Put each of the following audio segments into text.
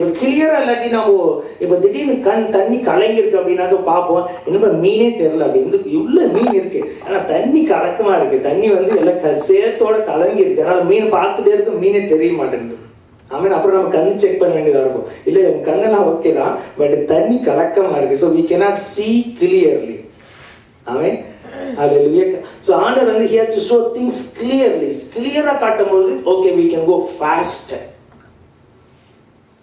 கிளியரா இல்லாட்டி நம்ம இப்போ திடீர்னு தண்ணி கலங்கிருக்கு அப்படின்னாக்க பார்ப்போம், இன்னும் மீனே தெரியல அப்படின்னு. உள்ள மீன் இருக்கு, ஆனா தண்ணி கலக்கமா இருக்கு, தண்ணி வந்து எல்லாம் சேத்தோட கலங்கி இருக்கு, அதனால மீன் பார்த்துட்டே இருக்கு, மீனே தெரிய மாட்டேங்குது. ஆமாம். அப்புறம் நம்ம கண்ணு செக் பண்ண வேண்டியதாக இருக்கும். இல்லை என் கண்ணெல்லாம் ஓகே தான், பட் தண்ணி கலக்கமா இருக்கு, so we cannot see clearly. Amen. Hallelujah. So ஆண்டவர் வந்து he has to show things clearly. கிளியரா காட்டும்போது okay we can go faster.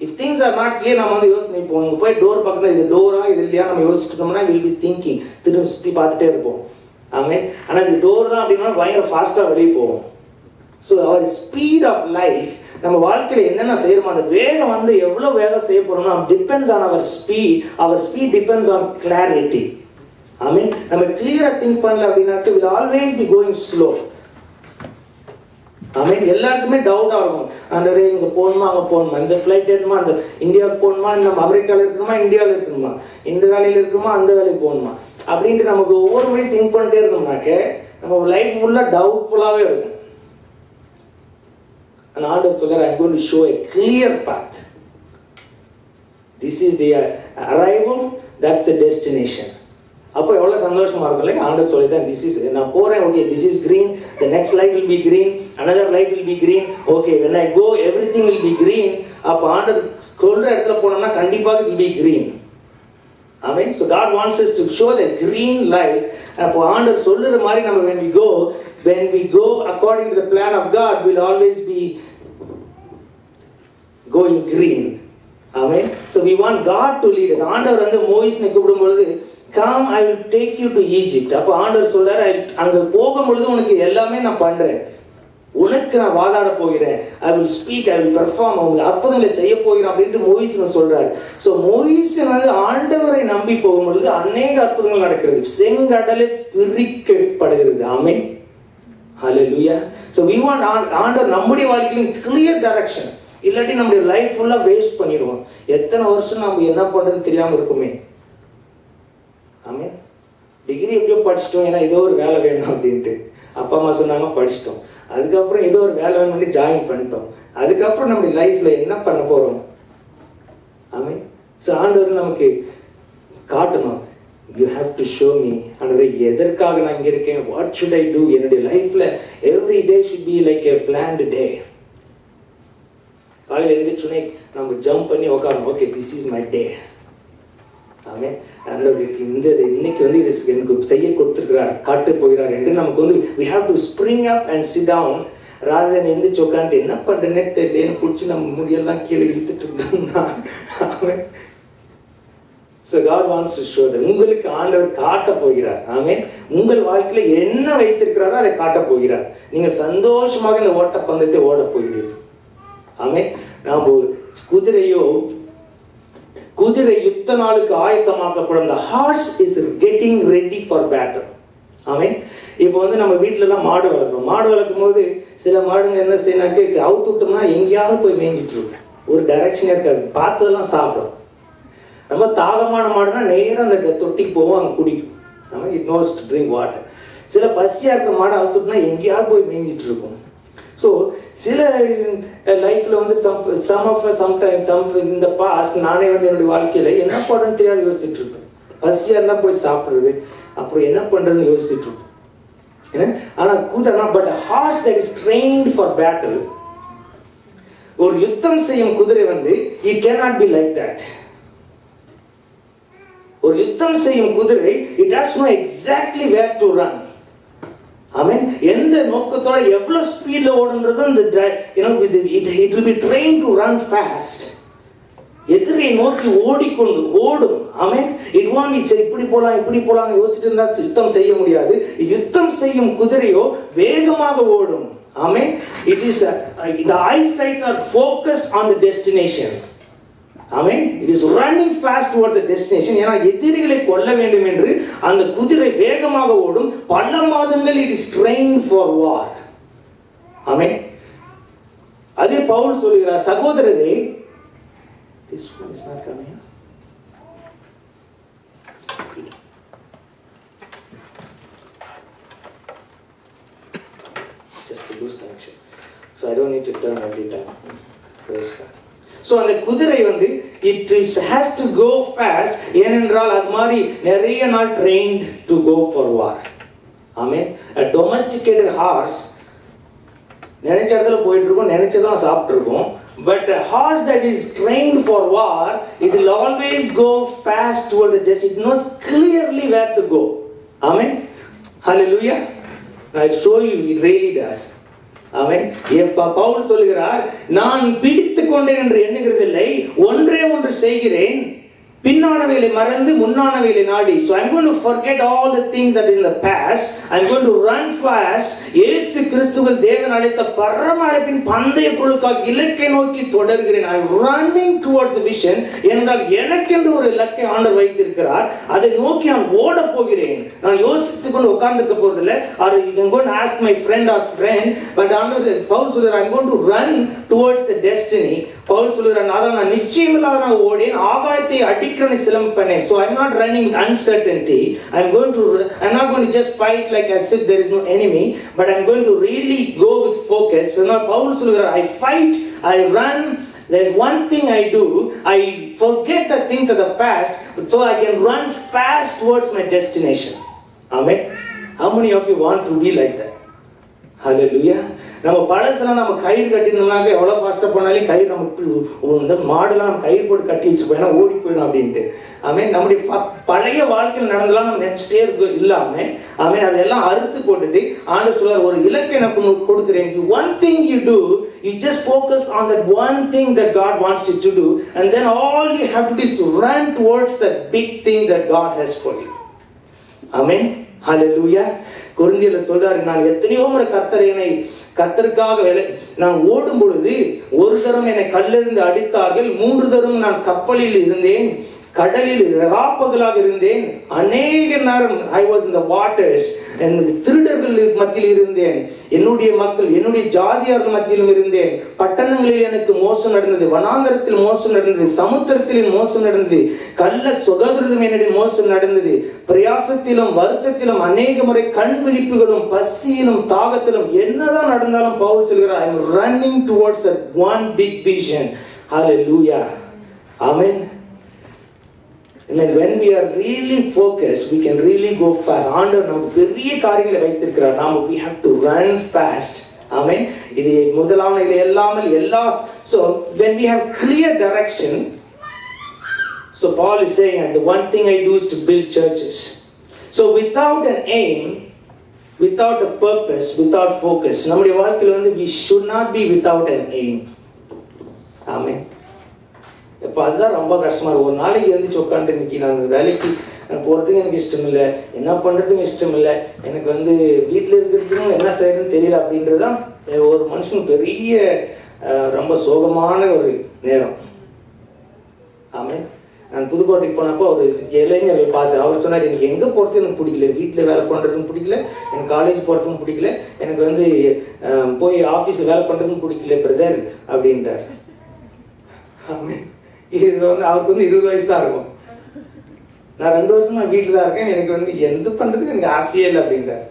If things are not clear, நம்ம வந்து யோசிச்சு இப்போ இங்கே போய் டோர் பக்கத்தில் இது டோரா இது இல்லையா நம்ம யோசிச்சுட்டோம்னா வில் பி திங்கிங், திரும்ப சுற்றி பார்த்துட்டே இருப்போம். ஆமென். ஆனால் இது டோர் தான் அப்படின்னா பயங்கர ஃபாஸ்ட்டாக வெளியே போவோம். ஸோ அவர் ஸ்பீட் ஆஃப் லைஃப் நம்ம வாழ்க்கையில் என்னென்ன செய்யறோமோ அந்த வேகம் வந்து எவ்வளோ வேகம் செய்ய போகிறோம்னா depends on our speed depends on clarity. Amen. நம்ம கிளியராக திங்க் பண்ணல அப்படின்னாக்க will always be going slow. Amen. எல்லாத்துக்குமே டவுட்டாக இருக்கும், அந்த இங்கே போகணுமா அங்கே போகணுமா, இந்த ஃப்ளைட் ஏறணுமா, அந்த இந்தியாவுக்கு போகணுமா, நம்ம அமெரிக்காவில் இருக்கணுமா இந்தியாவில் இருக்கணுமா, இந்த வேலையில் இருக்கணுமா அந்த வேலைக்கு போகணுமா அப்படின்ட்டு நமக்கு ஒவ்வொரு முறையும் திங்க் பண்ணிட்டே இருந்தோம்னாக்க நம்ம லைஃப் ஃபுல்லாக டவுட்ஃபுல்லாகவே இருக்கும். And ஆண்டவர் சொல்றார், I'm going to show a clear path. This is the arrival, that's a destination. அப்போ எவ்வளோ சந்தோஷமா இருக்கும் இல்லையா? ஆண்டவர் சொல்லிதான், this is நான் போறேன், okay this is green, the next light will be green, another light will be green, okay when I go everything will be green. அப்போ ஆண்டவர் சொல்ற இடத்துல போனோம்னா கண்டிப்பாக it will be green. Amen. So God wants us to show the green light. அப்போ ஆண்டவர் சொல்லுற மாதிரி நம்ம when we go according to the plan of God, we'll always be going green. Amen. So we want God to lead us. ஆண்டவர் வந்து மோயிஸ்னை கூப்பிடும் பொழுது come I will take you to Egypt. அப்போ ஆண்டவர் சொல்றாரு, அங்க போகும் பொழுது உனக்கு எல்லாமே நான் பண்றேன், உனக்கு நான் வாதாட போகிறேன், I will speak, I will perform, உங்களுக்கு அற்புதங்களை செய்ய போகிறேன் அப்படின்ட்டு மோயிஸ் சொல்றாரு. ஸோ மோயிஸ் வந்து ஆண்டவரை நம்பி போகும் பொழுது அநேக அற்புதங்கள் நடக்கிறது, செங்கடலை பிரிக்கப்படுகிறது. ஆமென். ஹல்லேலூயா. ஸோ we want ஆண்டவர் நம்முடைய வாழ்க்கையிலும் கிளியர் டைரக்ஷன், இல்லாட்டி நம்முடைய லைஃப் ஃபுல்லாக வேஸ்ட் பண்ணிடுவோம். எத்தனை வருஷம் நம்ம என்ன பண்ணுறதுன்னு தெரியாமல் இருக்குமே. ஆமென். டிகிரி எப்படியோ படிச்சிட்டோம், ஏன்னா ஏதோ ஒரு வேலை வேணும் அப்படின்ட்டு அப்பா அம்மா சொன்னாங்க, படிச்சிட்டோம். அதுக்கப்புறம் ஏதோ ஒரு வேலை வேணும் பண்ணி ஜாயின் பண்ணிட்டோம். அதுக்கப்புறம் நம்ம லைஃப்பில் என்ன பண்ண போகிறோம்? ஆமென். ஸோ ஆண்டவர் நமக்கு காட்டணும், you have to show me. ஆண்டவரே எதற்காக நான் இங்கே இருக்கேன், வாட் ஷுட் ஐ டூ? என்னுடைய லைஃப்பில் every day should be like a planned day. காலையில் எழுந்திரிச்சோன்னே நம்ம ஜம்ப் பண்ணி உட்காரணும், okay this is my day. Amen. இன்னைக்கு வந்து இது எனக்கு செய்ய கொடுத்துருக்கிறார், காட்டு போகிறார் என்று நமக்கு வந்து we have to spring up and sit down rather than எந்திரிச்சு உட்காந்துட்டு என்ன பண்றேன்னே தெரியலன்னு பிடிச்சி நம்ம முடியெல்லாம் கீழே இழுத்துட்டு இருந்தோம்னா. ஆமென். So God wants to show that. உங்களுக்கு ஆண்டவர் காட்ட போகிறார். ஆமென். உங்கள் வாழ்க்கையில என்ன வைத்திருக்கிறாரோ அதை காட்ட போகிறார். நீங்கள் சந்தோஷமாக இந்த ஓட்ட பந்தயத்தை ஓட போகிறீர்கள். ஆமென். நாம் குதிரை யுத்த நாளுக்கு ஆயத்தமாக்கப்படும். The horse is getting ready for battle. ஆமென். இப்போ வந்து நம்ம வீட்டிலலாம் மாடு வளர்க்குறோம். மாடு வளர்க்கும் போது சில மாடுங்க என்ன செய்யணாக்க அவுத்து விட்டோம்னா எங்கேயாவது போய் மேய்ஞ்சிட்டு இருக்கும், ஒரு டைரக்ஷனே இருக்காது, பார்த்ததெல்லாம் சாப்பிடும். ரொம்ப தாகமான மாடுனா நேரம் அந்த தொட்டிக்கு போவோம், அங்கே குடிக்கும். ஆமாம், it nose to drink water. சில பசியாக இருக்க மாடு அவுத்துட்டுனா எங்கேயாவது போய் மேய்ஞ்சிட்டு இருக்கும். ஸோ சில லைஃப்பில் வந்து இந்த பாஸ்ட் நானே வந்து என்னுடைய வாழ்க்கையில் என்ன பண்ணுறதுன்னு தெரியாது யோசிச்சுட்டு இருப்பேன். பசியாக இருந்தால் போய் சாப்பிட்றது, அப்புறம் என்ன பண்ணுறதுன்னு யோசிச்சுட்டு இருப்பேன். ஏன்னா ஆனால் குதிரை but horse that is trained for battle. ஒரு யுத்தம் செய்யும் குதிரை வந்து it cannot be like that. ஒரு யுத்தம் செய்யும் குதிரை it has know exactly where to run. Amen. எந்த நோக்கத்தோட எவ்வளவு ஸ்பீட்ல ஓடுன்றது it will be trained to run fast. எதிரை நோக்கி ஓடும். ஆமென். it won't be இப்படி போலாம் யோசிச்சுட்டு இருந்தா யுத்தம் செய்ய முடியாது. யுத்தம் செய்யும் குதிரையோ வேகமாக ஓடும். ஆமென். it is the eyesights are focused on the destination. Amen. it is running fast towards the destination. ஏன்னா எதிரிகளை கொல்ல வேண்டும் என்று அந்த குதிரை வேகமாக ஓடும். பல மாதங்கள் it is trained for war. ஆமென். அதே பவுல் சொல்கிறார், சகோதரரே, this one is not coming. just to lose connection, so I don't need to turn every time. Praise God. So அந்த குதிரை வந்து it has to go fast. ஏனென்றால் அது மாதிரி நிறைய நாள் trained to go for war. Amen. a domesticated horse நினைச்ச இடத்துல போயிட்டு இருக்கும், நினைச்சதான் சாப்பிட்டு இருக்கும். But a horse that is trained for war, it will always go fast toward the destiny. It knows clearly where to go. Amen. Hallelujah. I'll show you, it really does. Amen. Pavul சொல்லுகிறார், நான் பிடித்துக் கொண்டேன் என்று எண்ணுகிறதில்லை, ஒன்றே ஒன்று செய்கிறேன், பின்னானவைகளை மறந்து முன்னானவைகளை நாடி. So I'm going to forget all the things that in the past. I'm going to run fast. இயேசு கிறிஸ்துவில் தேவன் அழைத்த பரம அழைப்பின் பந்தய பொருளுக்காக இலக்கை நோக்கி தொடர்கிறேன். I'm running towards the vision. என்றால் எனக்கென்று ஒரு இலக்கை ஆண்டவர் வைத்திருக்கிறார், அதை நோக்கி நான் ஓட போகிறேன். நான் யோசித்துக் கொண்டு உட்கார்ந்திருக்க போறதில்லை. or you can go and ask my friend or friend, but ஆண்டவர் பவுல் சொல்றார், I'm going to run towards the destiny. Pavul சொல்றார், அதான் நான் நிச்சயமில்லாத நான் ஓடேன், ஆகாயத்தை அடிக்கிறனை சிலம்பிப்பேன். So I'm not running with uncertainty. I'm not going to just fight like as if there is no enemy, but I'm going to really go with focus. So now Pavul சொல்றார், I fight, I run. There's one thing I do, I forget the things of the past so I can run fast towards my destination. Amen. How many of you want to be like that? Hallelujah. நம்ம பழசெல்லாம் நம்ம கயிறு கட்டினோம்னாக்க எவ்வளோ ஃபாஸ்ட்டாக போனாலும் கயிறு நமக்கு இந்த மாடெல்லாம் நம்ம கயிறு போட்டு கட்டி வச்சுப்போம், ஏன்னா ஓடி போயிடும் அப்படின்ட்டு. ஆமேன். நம்முடைய பழைய வாழ்க்கையில் நடந்தெல்லாம் நம்ம நெக்ஸ்டே இருக்கும் இல்லாமல் ஆமேன் அதெல்லாம் அறுத்து போட்டுட்டு ஆண்டு சொல்றார், ஒரு இலக்கை எனக்கு கொடுக்குறேன். One thing you do, you just focus on that one thing that God wants you to do, and then all you have to do is to run towards that big thing that God has for you. Amen. Hallelujah. கொரிந்தியர்ல சொல்றாரு, நான் எத்தனையோ முறை கர்த்தருக்காக வேலை நான் ஓடும் பொழுது ஒரு தரம் என்னை கல்லெறிந்து அடித்தார்கள், 3 தரம் நான் கப்பலில் இருந்தேன், கடலில் ராப்பகலாக இருந்தேன், அநேக நேரம் I was in the waters, திருடர்கள் மத்தியில் இருந்தேன், என்னுடைய மக்கள் என்னுடைய ஜாதியார்கள் மத்தியிலும் இருந்தேன், பட்டணங்களில் எனக்கு மோசம் நடந்தது, வனாந்தரத்தில் மோசம் நடந்தது, சமுத்திரத்தில் மோசம் நடந்தது, கள்ள சுகாதாரத்திலும் என்னுடைய மோசம் நடந்தது, பிரயாசத்திலும் வருத்தத்திலும் அநேக முறை கண் விழிப்புகளும் பசியிலும் தாகத்திலும் என்னதான் நடந்தாலும் பவுல் சொல்கிறார், I am running towards that one big vision. Hallelujah. Amen. And then when we are really focused, we can really go fast. ஆண்டவர் நமக்கு பெரிய காரியங்களை வைத்திருக்கிறார். நாம we have to run fast. Amen. இது முதலாவது எல்லாமே எல்லா. So when we have clear direction, so Paul is saying that the one thing I do is to build churches. So without an aim, without a purpose, without focus, நம்முடைய வாழ்க்கையில வந்து we should not be without an aim. Amen. இப்போ அதுதான் ரொம்ப கஷ்டமாக இருக்கும். ஒரு நாளைக்கு எழுந்திரிச்சு உட்காந்துட்டு இன்னைக்கு நான் வேலைக்கு போகிறதுக்கு எனக்கு இஷ்டம் இல்லை, என்ன பண்ணுறதுக்கும் இஷ்டம் இல்லை, எனக்கு வந்து வீட்டில் இருக்கிறதுக்கும் என்ன செய்யறதுன்னு தெரியல அப்படின்றது தான் ஒரு மனுஷனுக்கு பெரிய ரொம்ப சோகமான ஒரு நேரம். ஆமாம். நான் புதுக்கோட்டைக்கு போனப்போ ஒரு இளைஞர்கள் பார்த்து அவர் சொன்னார், எனக்கு எங்கே போகிறது எனக்கு பிடிக்கல, வீட்டில் வேலை பண்ணுறதுக்கும் பிடிக்கல, எனக்கு காலேஜ் போகிறதுக்கும் பிடிக்கல, எனக்கு வந்து போய் ஆஃபீஸில் வேலை பண்ணுறதுக்கும் பிடிக்கல பிரதர் அப்படின்றார். ஆமாம். இது வந்து அவருக்கு வந்து 20 வயசு தான் இருக்கும். நான் 2 வருஷமா வீட்டில் தான் இருக்கேன், எனக்கு வந்து எந்த பண்ணுறதுக்கு எனக்கு ஆசையே இல்லை அப்படின்றார்.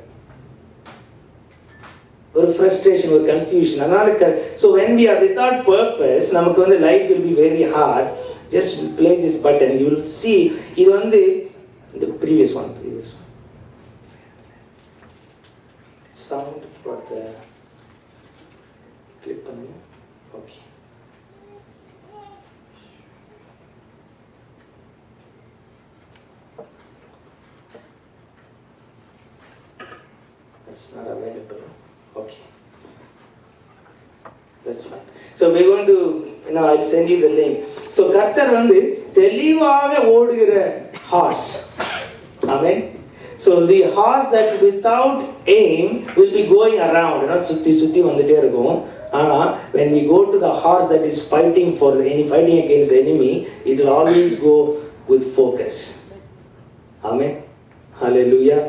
ஒரு ஃப்ரஸ்ட்ரேஷன், ஒரு கன்ஃபியூஷன். அதனால so when we are without purpose, நமக்கு வந்து life will be very hard. Just play this button, you will see. இது வந்து the previous one sound for the click பண்ணுங்க. Okay. It's not available. Okay. That's fine. So we're going to, I'll send you the link. So கர்த்தர் வந்து தெளிவாக ஓடுகிற horse. Amen. So the horse that without aim will be going around, சுத்தி வந்துட்டே இருக்கும். ஆனா when we go to the horse that is fighting against the enemy, it will always go with focus. Amen. Hallelujah.